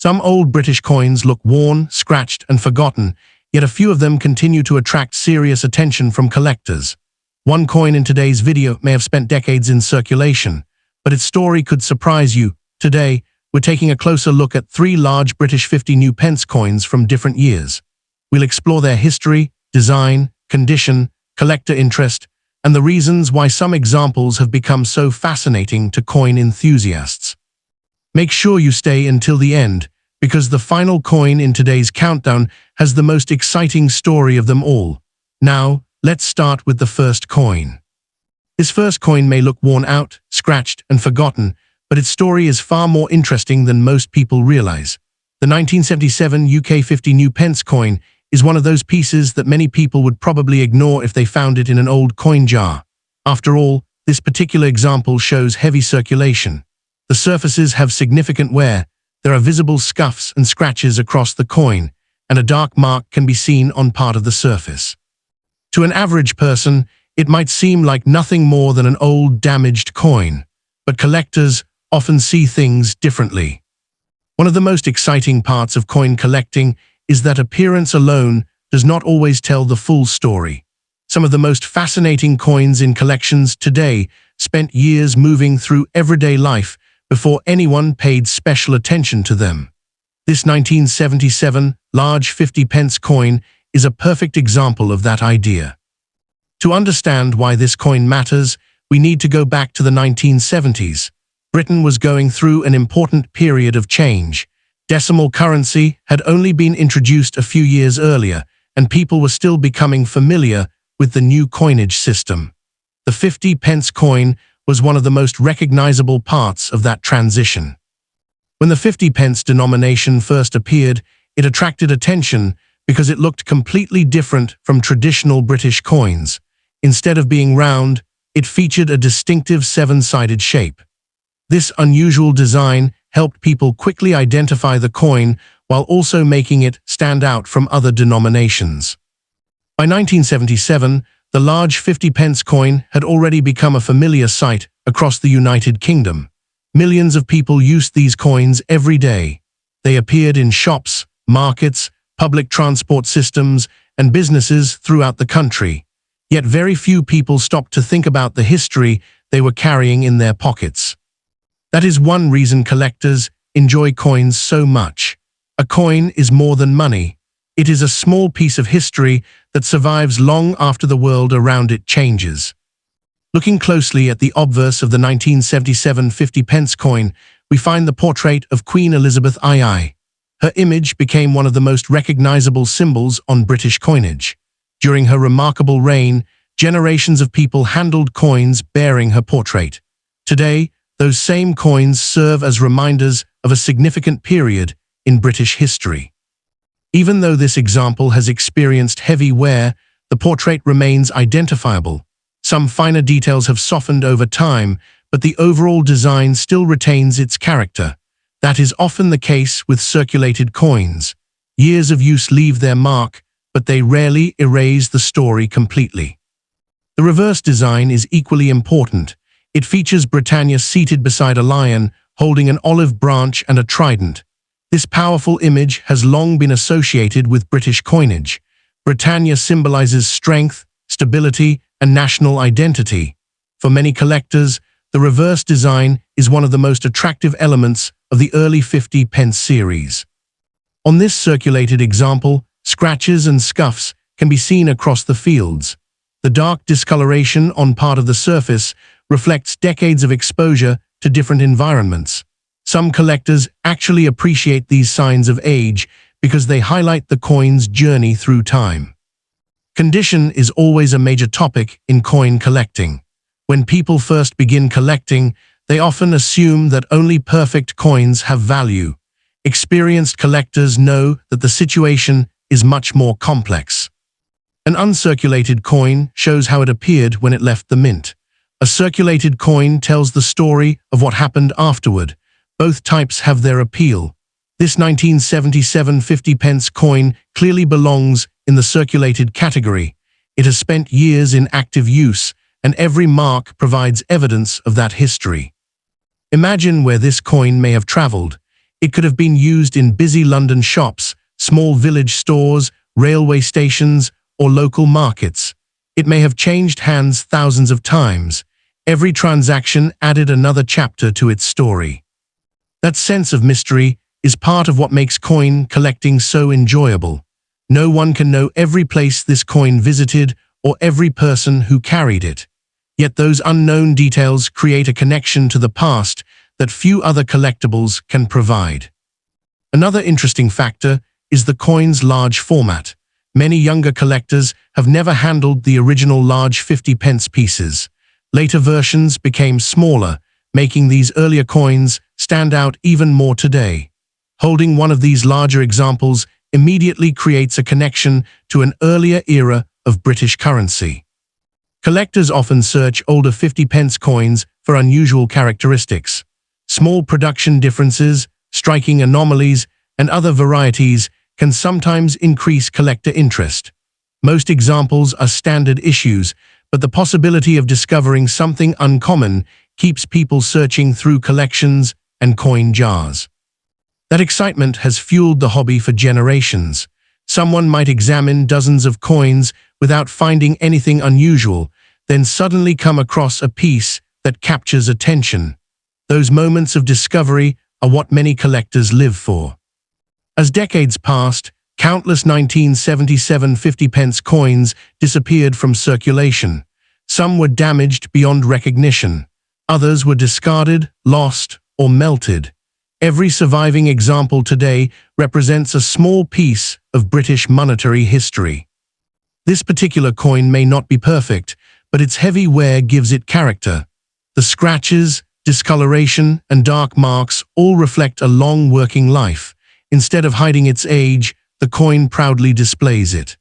Some old British coins look worn, scratched, and forgotten, yet a few of them continue to attract serious attention from collectors. One coin in today's video may have spent decades in circulation, but its story could surprise you. Today, we're taking a closer look at 3 large British 50 new pence coins from different years. We'll explore their history, design, condition, collector interest, and the reasons why some examples have become so fascinating to coin enthusiasts. Make sure you stay until the end, because the final coin in today's countdown has the most exciting story of them all. Now, let's start with the first coin. This first coin may look worn out, scratched, and forgotten, but its story is far more interesting than most people realize. The 1977 UK 50 new pence coin is one of those pieces that many people would probably ignore if they found it in an old coin jar. After all, this particular example shows heavy circulation. The surfaces have significant wear, there are visible scuffs and scratches across the coin, and a dark mark can be seen on part of the surface. To an average person, it might seem like nothing more than an old, damaged coin, but collectors often see things differently. One of the most exciting parts of coin collecting is that appearance alone does not always tell the full story. Some of the most fascinating coins in collections today spent years moving through everyday life before anyone paid special attention to them. This 1977 large 50 pence coin is a perfect example of that idea. To understand why this coin matters, we need to go back to the 1970s. Britain was going through an important period of change. Decimal currency had only been introduced a few years earlier, and people were still becoming familiar with the new coinage system. The 50 pence coin was one of the most recognizable parts of that transition. When the 50 pence denomination first appeared, it attracted attention because it looked completely different from traditional British coins. Instead of being round, it featured a distinctive 7-sided shape. This unusual design helped people quickly identify the coin while also making it stand out from other denominations. By 1977, the large 50 pence coin had already become a familiar sight across the United Kingdom. Millions of people used these coins every day. They appeared in shops, markets, public transport systems, and businesses throughout the country. Yet very few people stopped to think about the history they were carrying in their pockets. That is one reason collectors enjoy coins so much. A coin is more than money. It is a small piece of history that survives long after the world around it changes. Looking closely at the obverse of the 1977 50 pence coin, we find the portrait of Queen Elizabeth II. Her image became one of the most recognizable symbols on British coinage. During her remarkable reign, generations of people handled coins bearing her portrait. Today, those same coins serve as reminders of a significant period in British history. Even though this example has experienced heavy wear, the portrait remains identifiable. Some finer details have softened over time, but the overall design still retains its character. That is often the case with circulated coins. Years of use leave their mark, but they rarely erase the story completely. The reverse design is equally important. It features Britannia seated beside a lion, holding an olive branch and a trident. This powerful image has long been associated with British coinage. Britannia symbolizes strength, stability, and national identity. For many collectors, the reverse design is one of the most attractive elements of the early 50 pence series. On this circulated example, scratches and scuffs can be seen across the fields. The dark discoloration on part of the surface reflects decades of exposure to different environments. Some collectors actually appreciate these signs of age because they highlight the coin's journey through time. Condition is always a major topic in coin collecting. When people first begin collecting, they often assume that only perfect coins have value. Experienced collectors know that the situation is much more complex. An uncirculated coin shows how it appeared when it left the mint. A circulated coin tells the story of what happened afterward. Both types have their appeal. This 1977 50 pence coin clearly belongs in the circulated category. It has spent years in active use, and every mark provides evidence of that history. Imagine where this coin may have traveled. It could have been used in busy London shops, small village stores, railway stations, or local markets. It may have changed hands thousands of times. Every transaction added another chapter to its story. That sense of mystery is part of what makes coin collecting so enjoyable. No one can know every place this coin visited or every person who carried it. Yet those unknown details create a connection to the past that few other collectibles can provide. Another interesting factor is the coin's large format. Many younger collectors have never handled the original large 50p pieces. Later versions became smaller, making these earlier coins stand out even more today. Holding one of these larger examples immediately creates a connection to an earlier era of British currency. Collectors often search older 50p coins for unusual characteristics. Small production differences, striking anomalies, and other varieties can sometimes increase collector interest. Most examples are standard issues, but the possibility of discovering something uncommon keeps people searching through collections and coin jars. That excitement has fueled the hobby for generations. Someone might examine dozens of coins without finding anything unusual, then suddenly come across a piece that captures attention. Those moments of discovery are what many collectors live for. As decades passed, countless 1977 50p coins disappeared from circulation. Some were damaged beyond recognition. Others were discarded, lost, or melted. Every surviving example today represents a small piece of British monetary history. This particular coin may not be perfect, but its heavy wear gives it character. The scratches, discoloration, and dark marks all reflect a long working life. Instead of hiding its age, the coin proudly displays it.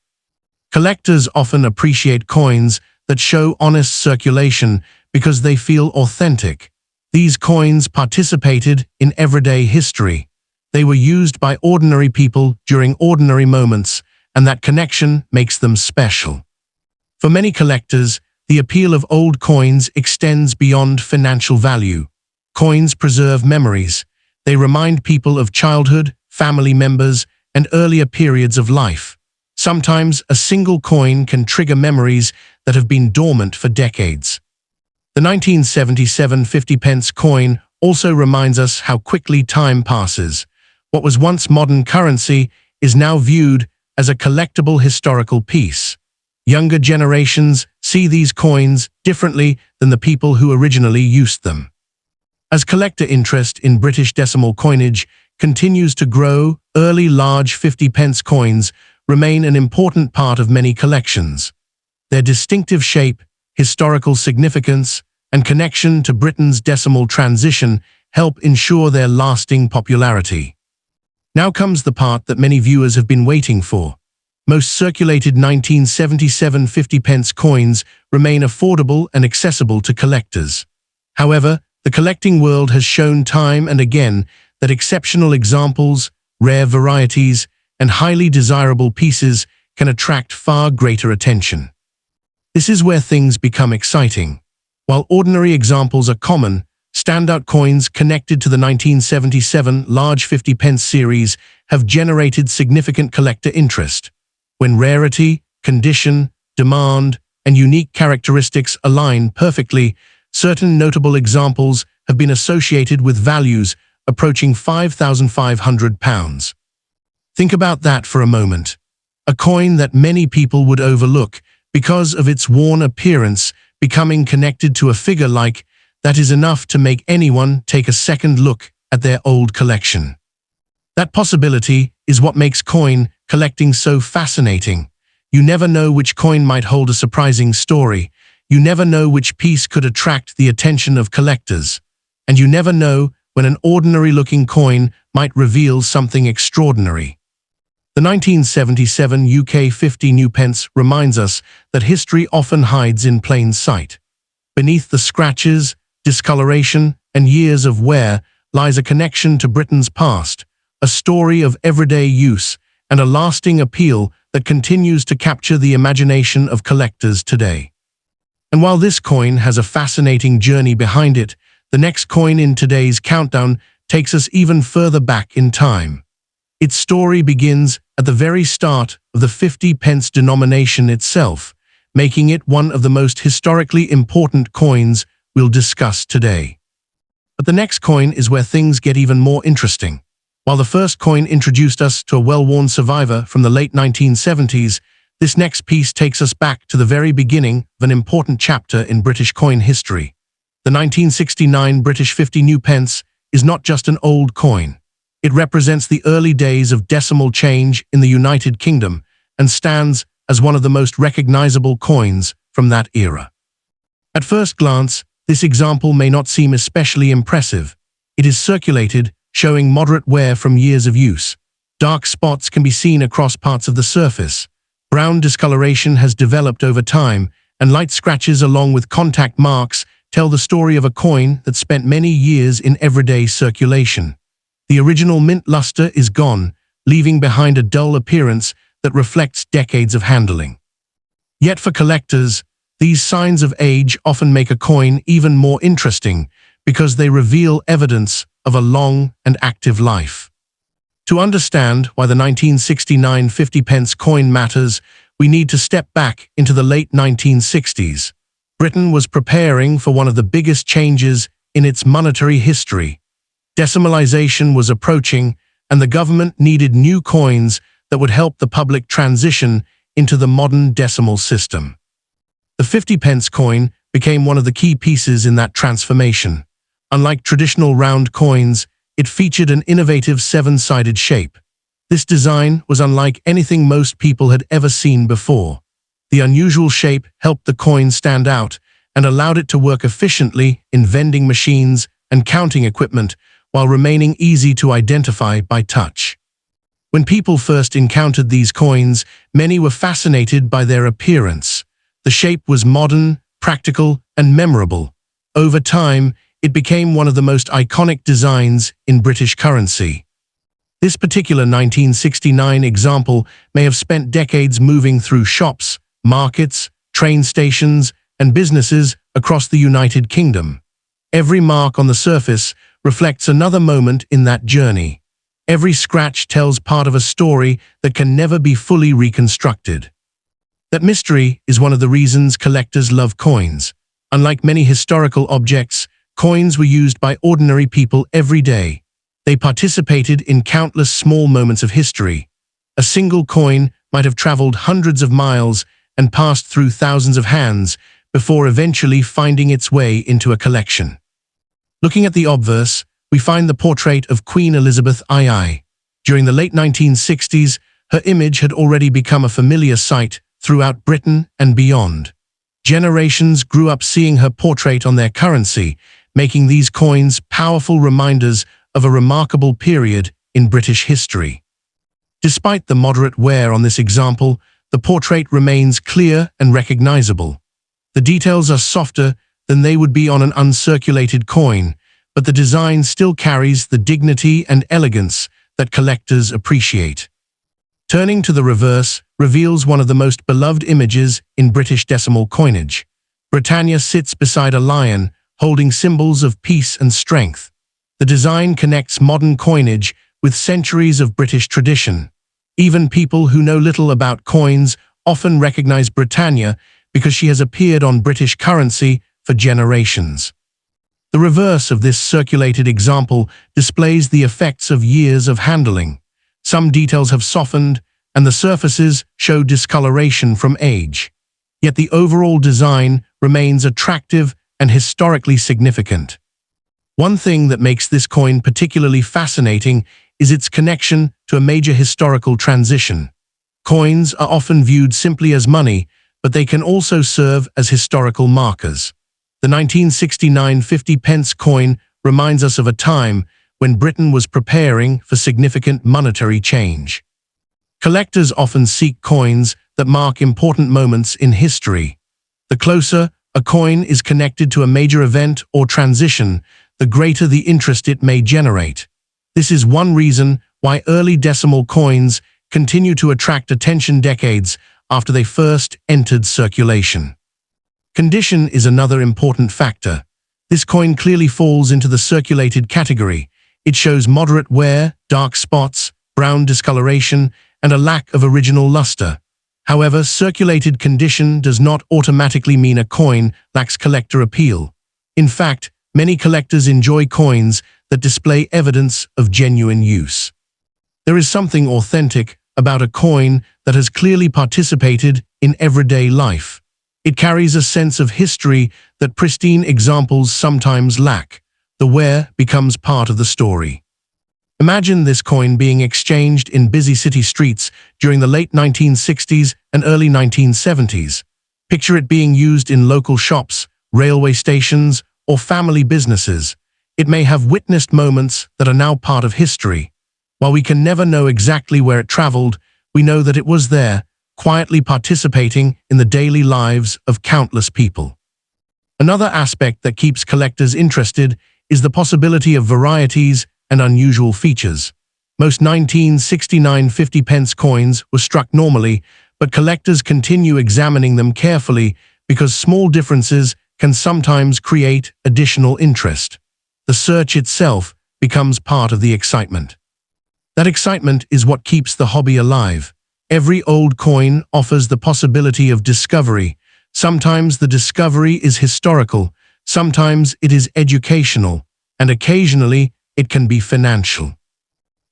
Collectors often appreciate coins that show honest circulation because they feel authentic. These coins participated in everyday history. They were used by ordinary people during ordinary moments, and that connection makes them special. For many collectors, the appeal of old coins extends beyond financial value. Coins preserve memories. They remind people of childhood, family members, and earlier periods of life. Sometimes a single coin can trigger memories that have been dormant for decades. The 1977 50p coin also reminds us how quickly time passes. What was once modern currency is now viewed as a collectible historical piece. Younger generations see these coins differently than the people who originally used them. As collector interest in British decimal coinage continues to grow, early large 50p coins remain an important part of many collections. Their distinctive shape, historical significance, and connection to Britain's decimal transition help ensure their lasting popularity. Now comes the part that many viewers have been waiting for. Most circulated 1977 50p coins remain affordable and accessible to collectors. However, the collecting world has shown time and again that exceptional examples, rare varieties, and highly desirable pieces can attract far greater attention. This is where things become exciting. While ordinary examples are common, standout coins connected to the 1977 large 50p series have generated significant collector interest. When rarity, condition, demand, and unique characteristics align perfectly, certain notable examples have been associated with values approaching £5,500. Think about that for a moment. A coin that many people would overlook because of its worn appearance becoming connected to a figure like that is enough to make anyone take a second look at their old collection. That possibility is what makes coin collecting so fascinating. You never know which coin might hold a surprising story. You never know which piece could attract the attention of collectors. And you never know when an ordinary-looking coin might reveal something extraordinary. The 1977 UK 50 new pence reminds us that history often hides in plain sight. Beneath the scratches, discoloration, and years of wear lies a connection to Britain's past, a story of everyday use, and a lasting appeal that continues to capture the imagination of collectors today. And while this coin has a fascinating journey behind it, the next coin in today's countdown takes us even further back in time. Its story begins at the very start of the 50 pence denomination itself, making it one of the most historically important coins we'll discuss today. But the next coin is where things get even more interesting. While the first coin introduced us to a well-worn survivor from the late 1970s, this next piece takes us back to the very beginning of an important chapter in British coin history. The 1969 British 50 new pence is not just an old coin. It represents the early days of decimal change in the United Kingdom and stands as one of the most recognizable coins from that era. At first glance, this example may not seem especially impressive. It is circulated, showing moderate wear from years of use. Dark spots can be seen across parts of the surface. Brown discoloration has developed over time, and light scratches along with contact marks tell the story of a coin that spent many years in everyday circulation. The original mint luster is gone, leaving behind a dull appearance that reflects decades of handling. Yet for collectors, these signs of age often make a coin even more interesting because they reveal evidence of a long and active life. To understand why the 1969 50 pence coin matters, we need to step back into the late 1960s. Britain was preparing for one of the biggest changes in its monetary history. Decimalization was approaching, and the government needed new coins that would help the public transition into the modern decimal system. The 50 pence coin became one of the key pieces in that transformation. Unlike traditional round coins, it featured an innovative seven-sided shape. This design was unlike anything most people had ever seen before. The unusual shape helped the coin stand out and allowed it to work efficiently in vending machines and counting equipment, while remaining easy to identify by touch. When people first encountered these coins, many were fascinated by their appearance. The shape was modern, practical, and memorable. Over time, it became one of the most iconic designs in British currency. This particular 1969 example may have spent decades moving through shops, markets, train stations, and businesses across the United Kingdom. Every mark on the surface reflects another moment in that journey. Every scratch tells part of a story that can never be fully reconstructed. That mystery is one of the reasons collectors love coins. Unlike many historical objects, coins were used by ordinary people every day. They participated in countless small moments of history. A single coin might have traveled hundreds of miles and passed through thousands of hands before eventually finding its way into a collection. Looking at the obverse, we find the portrait of Queen Elizabeth II. During the late 1960s, her image had already become a familiar sight throughout Britain and beyond. Generations grew up seeing her portrait on their currency, making these coins powerful reminders of a remarkable period in British history. Despite the moderate wear on this example, the portrait remains clear and recognizable. The details are softer than they would be on an uncirculated coin, but the design still carries the dignity and elegance that collectors appreciate. Turning to the reverse reveals one of the most beloved images in British decimal coinage. Britannia sits beside a lion, holding symbols of peace and strength. The design connects modern coinage with centuries of British tradition. Even people who know little about coins often recognize Britannia because she has appeared on British currency for generations. The reverse of this circulated example displays the effects of years of handling. Some details have softened, and the surfaces show discoloration from age. Yet the overall design remains attractive and historically significant. One thing that makes this coin particularly fascinating is its connection to a major historical transition. Coins are often viewed simply as money, but they can also serve as historical markers. The 1969 50 pence coin reminds us of a time when Britain was preparing for significant monetary change. Collectors often seek coins that mark important moments in history. The closer a coin is connected to a major event or transition, the greater the interest it may generate. This is one reason why early decimal coins continue to attract attention decades after they first entered circulation. Condition is another important factor. This coin clearly falls into the circulated category. It shows moderate wear, dark spots, brown discoloration, and a lack of original luster. However, circulated condition does not automatically mean a coin lacks collector appeal. In fact, many collectors enjoy coins that display evidence of genuine use. There is something authentic about a coin that has clearly participated in everyday life. It carries a sense of history that pristine examples sometimes lack. The wear becomes part of the story. Imagine this coin being exchanged in busy city streets during the late 1960s and early 1970s. Picture it being used in local shops, railway stations, or family businesses. It may have witnessed moments that are now part of history. While we can never know exactly where it traveled, we know that it was there, quietly participating in the daily lives of countless people. Another aspect that keeps collectors interested is the possibility of varieties and unusual features. Most 1969 50-pence coins were struck normally, but collectors continue examining them carefully because small differences can sometimes create additional interest. The search itself becomes part of the excitement. That excitement is what keeps the hobby alive. Every old coin offers the possibility of discovery. Sometimes the discovery is historical, sometimes it is educational, and occasionally it can be financial.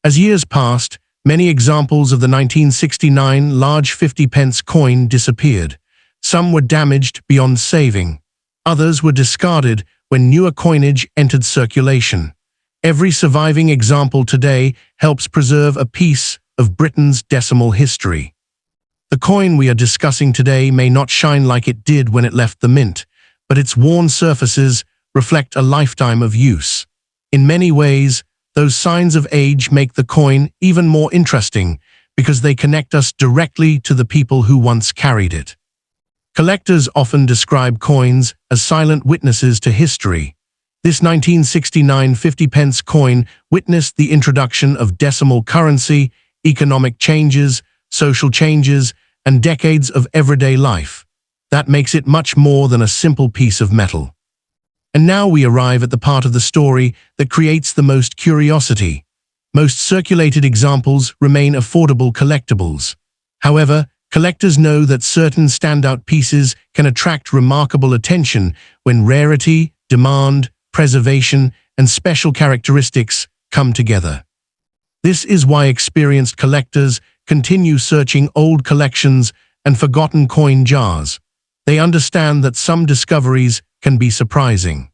As years passed, many examples of the 1969 large 50-pence coin disappeared. Some were damaged beyond saving. Others were discarded when newer coinage entered circulation. Every surviving example today helps preserve a piece of Britain's decimal history. The coin we are discussing today may not shine like it did when it left the mint, but its worn surfaces reflect a lifetime of use. In many ways, those signs of age make the coin even more interesting because they connect us directly to the people who once carried it. Collectors often describe coins as silent witnesses to history. This 1969 50-pence coin witnessed the introduction of decimal currency, economic changes, social changes, and decades of everyday life. That makes it much more than a simple piece of metal. And now we arrive at the part of the story that creates the most curiosity. Most circulated examples remain affordable collectibles. However, collectors know that certain standout pieces can attract remarkable attention when rarity, demand, preservation, and special characteristics come together. This is why experienced collectors continue searching old collections and forgotten coin jars. They understand that some discoveries can be surprising.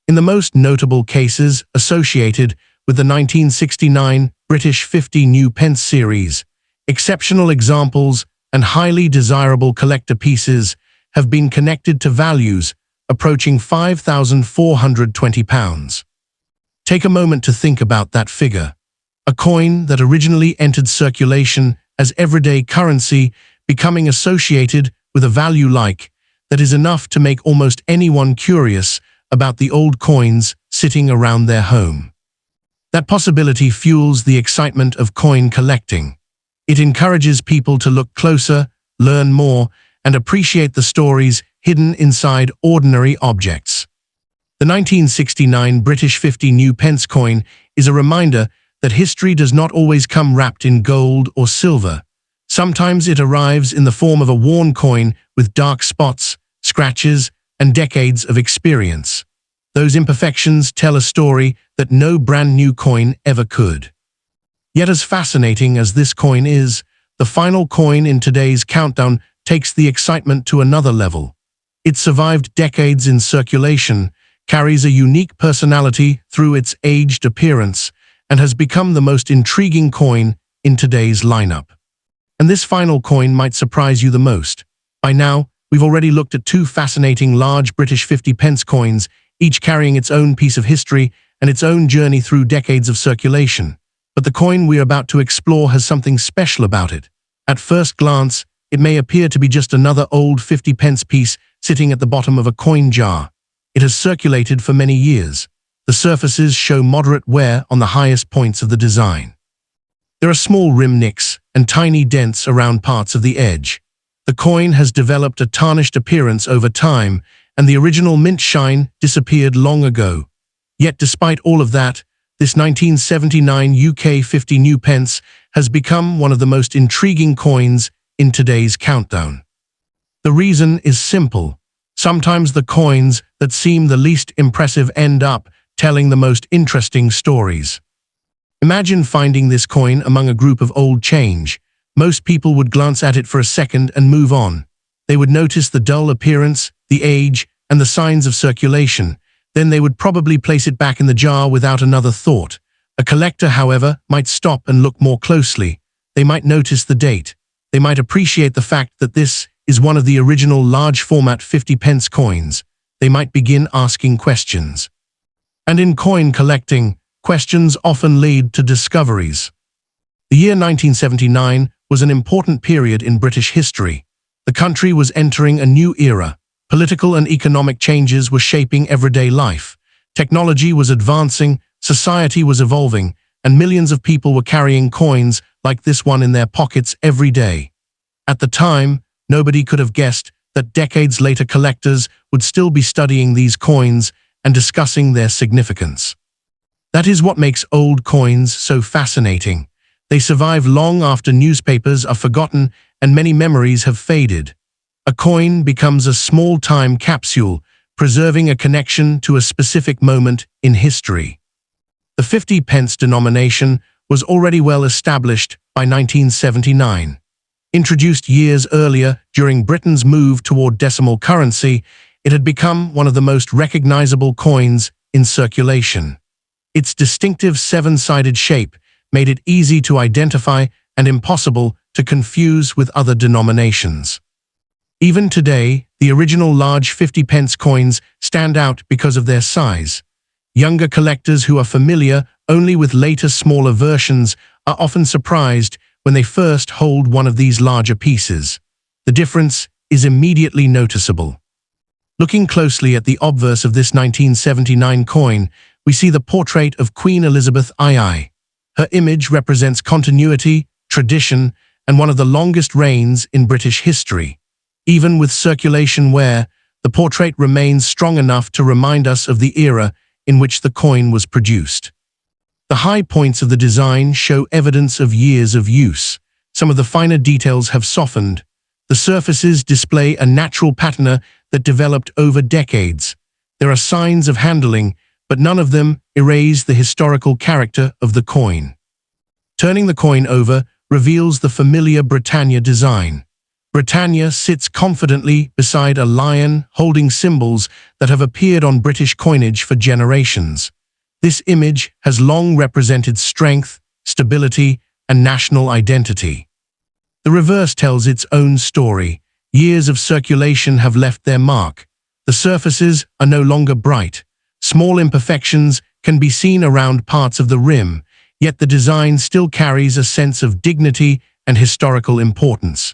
In the most notable cases associated with the 1969 British 50 new pence series, exceptional examples and highly desirable collector pieces have been connected to values approaching £5,420. Take a moment to think about that figure. A coin that originally entered circulation as everyday currency becoming associated with a value that is enough to make almost anyone curious about the old coins sitting around their home. That possibility fuels the excitement of coin collecting. It encourages people to look closer, learn more, and appreciate the stories hidden inside ordinary objects. The 1969 British 50 new pence coin is a reminder that history does not always come wrapped in gold or silver. Sometimes it arrives in the form of a worn coin with dark spots, scratches, and decades of experience. Those imperfections tell a story that no brand new coin ever could. Yet as fascinating as this coin is, the final coin in today's countdown takes the excitement to another level. It survived decades in circulation, carries a unique personality through its aged appearance, and has become the most intriguing coin in today's lineup. And this final coin might surprise you the most. By now, we've already looked at two fascinating large British 50-pence coins, each carrying its own piece of history and its own journey through decades of circulation. But the coin we're about to explore has something special about it. At first glance, it may appear to be just another old 50-pence piece sitting at the bottom of a coin jar. It has circulated for many years. The surfaces show moderate wear on the highest points of the design. There are small rim nicks and tiny dents around parts of the edge. The coin has developed a tarnished appearance over time, and the original mint shine disappeared long ago. Yet despite all of that, this 1979 UK 50 new pence has become one of the most intriguing coins in today's countdown. The reason is simple. Sometimes the coins that seem the least impressive end up telling the most interesting stories. Imagine finding this coin among a group of old change. Most people would glance at it for a second and move on. They would notice the dull appearance, the age, and the signs of circulation. Then they would probably place it back in the jar without another thought. A collector, however, might stop and look more closely. They might notice the date. They might appreciate the fact that this is one of the original large-format 50 pence coins. They might begin asking questions. And in coin collecting, questions often lead to discoveries. The year 1979 was an important period in British history. The country was entering a new era. Political and economic changes were shaping everyday life. Technology was advancing, society was evolving, and millions of people were carrying coins like this one in their pockets every day. At the time, nobody could have guessed that decades later collectors would still be studying these coins and discussing their significance. That is what makes old coins so fascinating. They survive long after newspapers are forgotten and many memories have faded. A coin becomes a small time capsule, preserving a connection to a specific moment in history. The 50 pence denomination was already well established by 1979. Introduced years earlier during Britain's move toward decimal currency, it had become one of the most recognizable coins in circulation. Its distinctive seven-sided shape made it easy to identify and impossible to confuse with other denominations. Even today, the original large 50 pence coins stand out because of their size. Younger collectors who are familiar only with later smaller versions are often surprised when they first hold one of these larger pieces. The difference is immediately noticeable. Looking closely at the obverse of this 1979 coin, we see the portrait of Queen Elizabeth II. Her image represents continuity, tradition, and one of the longest reigns in British history. Even with circulation wear, the portrait remains strong enough to remind us of the era in which the coin was produced. The high points of the design show evidence of years of use. Some of the finer details have softened. The surfaces display a natural patina that developed over decades. There are signs of handling, but none of them erase the historical character of the coin. Turning the coin over reveals the familiar Britannia design. Britannia sits confidently beside a lion holding symbols that have appeared on British coinage for generations. This image has long represented strength, stability, and national identity. The reverse tells its own story. Years of circulation have left their mark. The surfaces are no longer bright. Small imperfections can be seen around parts of the rim, yet the design still carries a sense of dignity and historical importance.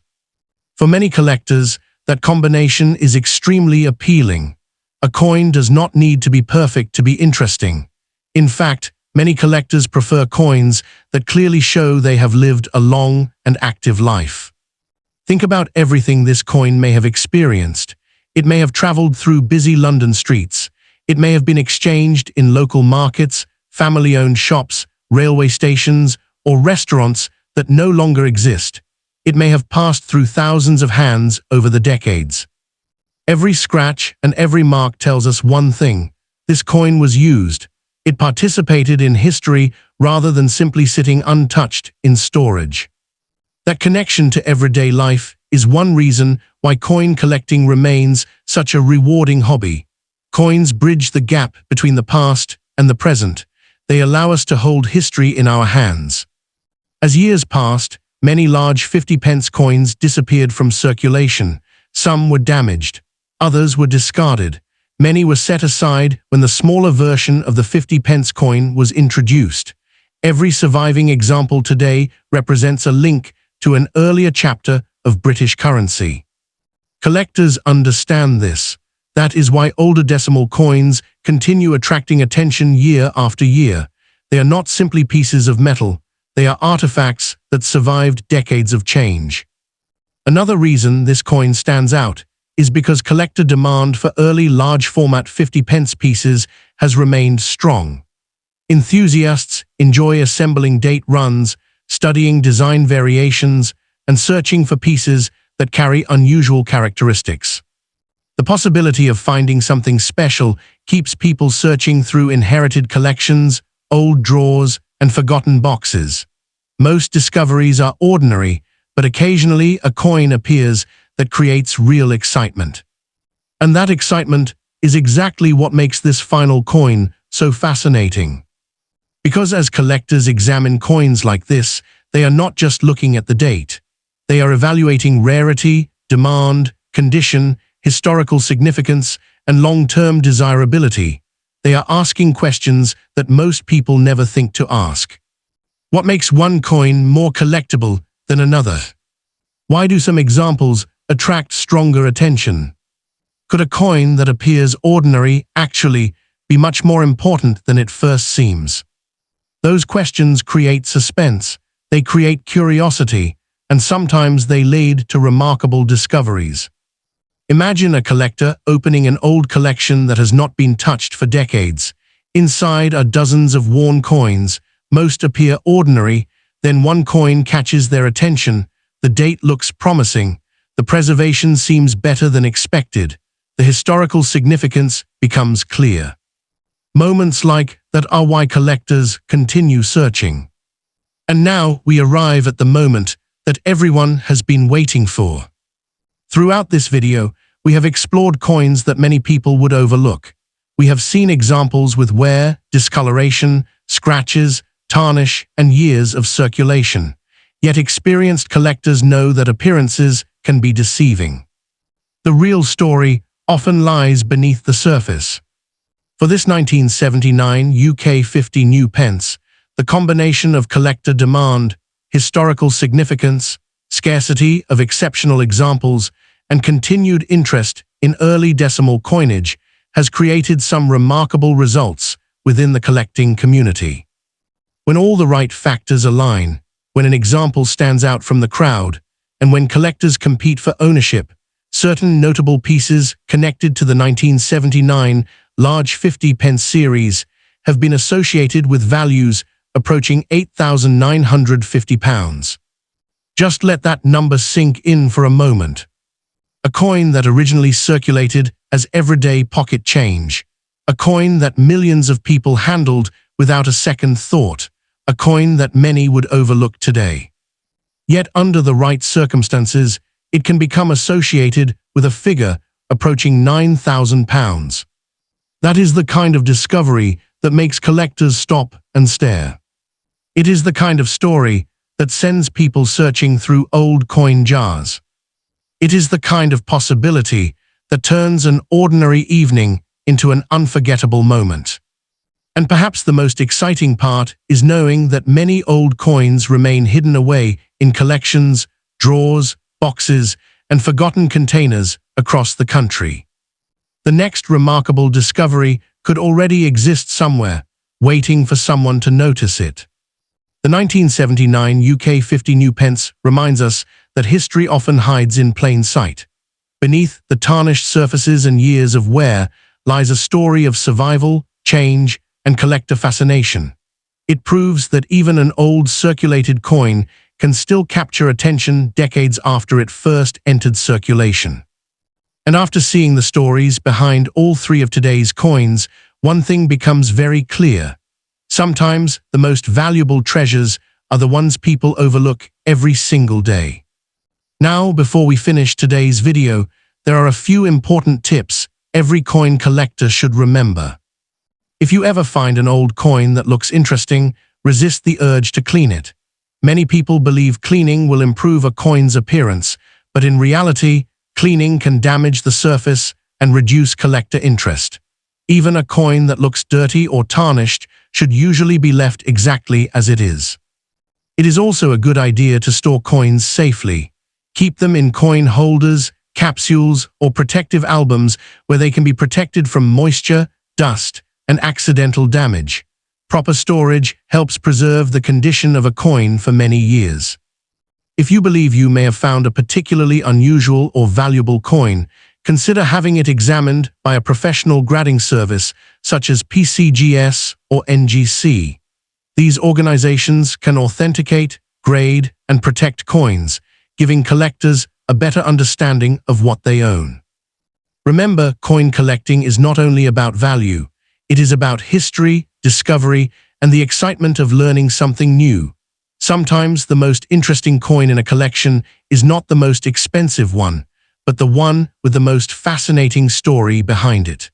For many collectors, that combination is extremely appealing. A coin does not need to be perfect to be interesting. In fact, many collectors prefer coins that clearly show they have lived a long and active life. Think about everything this coin may have experienced. It may have traveled through busy London streets. It may have been exchanged in local markets, family-owned shops, railway stations, or restaurants that no longer exist. It may have passed through thousands of hands over the decades. Every scratch and every mark tells us one thing: this coin was used. It participated in history rather than simply sitting untouched in storage. That connection to everyday life is one reason why coin collecting remains such a rewarding hobby. Coins bridge the gap between the past and the present. They allow us to hold history in our hands. As years passed, many large 50 pence coins disappeared from circulation. Some were damaged. Others were discarded. Many were set aside when the smaller version of the 50 pence coin was introduced. Every surviving example today represents a link to an earlier chapter of British currency. Collectors understand this. That is why older decimal coins continue attracting attention year after year. They are not simply pieces of metal. They are artifacts that survived decades of change. Another reason this coin stands out is because collector demand for early large-format 50 pence pieces has remained strong. Enthusiasts enjoy assembling date runs, studying design variations, and searching for pieces that carry unusual characteristics. The possibility of finding something special keeps people searching through inherited collections, old drawers, and forgotten boxes. Most discoveries are ordinary, but occasionally a coin appears that creates real excitement. And that excitement is exactly what makes this final coin so fascinating. Because as collectors examine coins like this, they are not just looking at the date. They are evaluating rarity, demand, condition, historical significance, and long-term desirability. They are asking questions that most people never think to ask. What makes one coin more collectible than another? Why do some examples attract stronger attention? Could a coin that appears ordinary actually be much more important than it first seems? Those questions create suspense, they create curiosity, and sometimes they lead to remarkable discoveries. Imagine a collector opening an old collection that has not been touched for decades. Inside are dozens of worn coins. Most appear ordinary, then one coin catches their attention. The date looks promising. The preservation seems better than expected. The historical significance becomes clear. Moments like that are why collectors continue searching. And now we arrive at the moment that everyone has been waiting for. Throughout this video, we have explored coins that many people would overlook. We have seen examples with wear, discoloration, scratches, tarnish, and years of circulation. Yet experienced collectors know that appearances can be deceiving. The real story often lies beneath the surface. For this 1979 UK 50 new pence, the combination of collector demand, historical significance, scarcity of exceptional examples, and continued interest in early decimal coinage has created some remarkable results within the collecting community. When all the right factors align, when an example stands out from the crowd, and when collectors compete for ownership, certain notable pieces connected to the 1979 large 50 pence series have been associated with values approaching £8,950. Just let that number sink in for a moment. A coin that originally circulated as everyday pocket change. A coin that millions of people handled without a second thought. A coin that many would overlook today. Yet under the right circumstances, it can become associated with a figure approaching £9,000. That is the kind of discovery that makes collectors stop and stare. It is the kind of story that sends people searching through old coin jars. It is the kind of possibility that turns an ordinary evening into an unforgettable moment. And perhaps the most exciting part is knowing that many old coins remain hidden away in collections, drawers, boxes, and forgotten containers across the country. The next remarkable discovery could already exist somewhere, waiting for someone to notice it. The 1979 UK 50 new pence reminds us that history often hides in plain sight. Beneath the tarnished surfaces and years of wear lies a story of survival, change, and collector fascination. It proves that even an old circulated coin can still capture attention decades after it first entered circulation. And after seeing the stories behind all three of today's coins, one thing becomes very clear. Sometimes the most valuable treasures are the ones people overlook every single day. Now, before we finish today's video, there are a few important tips every coin collector should remember. If you ever find an old coin that looks interesting, resist the urge to clean it. Many people believe cleaning will improve a coin's appearance, but in reality, cleaning can damage the surface and reduce collector interest. Even a coin that looks dirty or tarnished should usually be left exactly as it is. It is also a good idea to store coins safely. Keep them in coin holders, capsules, or protective albums where they can be protected from moisture, dust, and accidental damage. Proper storage helps preserve the condition of a coin for many years. If you believe you may have found a particularly unusual or valuable coin, consider having it examined by a professional grading service such as PCGS or NGC. These organizations can authenticate, grade, and protect coins, giving collectors a better understanding of what they own. Remember, coin collecting is not only about value, it is about history, discovery, and the excitement of learning something new. Sometimes the most interesting coin in a collection is not the most expensive one, but the one with the most fascinating story behind it.